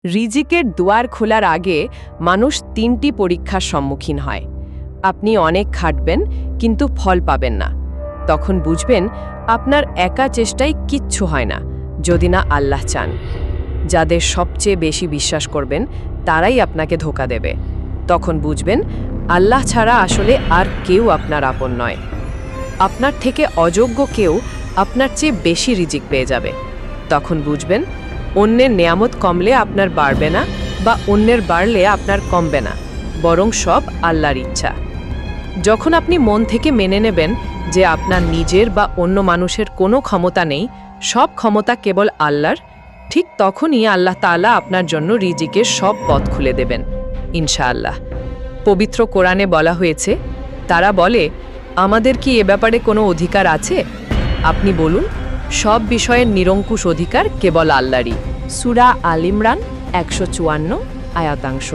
রিজিকের দুয়ার খোলার আগে মানুষ ৩টি পরীক্ষার সম্মুখীন হয়। আপনি অনেক খাটবেন কিন্তু ফল পাবেন না। তখন বুঝবেন আপনার একা চেষ্টায় কিচ্ছু হয় না, যদি না আল্লাহ চান। যাদের সবচেয়ে বেশি বিশ্বাস করবেন তারাই আপনাকে ধোঁকা দেবে। তখন বুঝবেন আল্লাহ ছাড়া আসলে আর কেউ আপনার আপন নয়। আপনার থেকে অযোগ্য কেউ আপনার চেয়ে বেশি রিজিক পেয়ে যাবে। তখন বুঝবেন অন্যের নেয়ামত কমলে আপনার বাড়বে না, বা অন্যের বাড়লে আপনার কমবে না, বরং সব আল্লাহর ইচ্ছা। যখন আপনি মন থেকে মেনে নেবেন যে আপনার নিজের বা অন্য মানুষের কোনো ক্ষমতা নেই, সব ক্ষমতা কেবল আল্লাহর, ঠিক তখনই আল্লাহ তাআলা আপনার জন্য রিজিকের সব পথ খুলে দেবেন ইনশাআল্লাহ। পবিত্র কোরআনে বলা হয়েছে, তারা বলে, আমাদের কি এ ব্যাপারে কোনো অধিকার আছে? আপনি বলুন, সব বিষয়ের নিরঙ্কুশ অধিকার কেবল আল্লাহরই। সূরা আল ইমরান ১৫৪ আয়াতাংশ।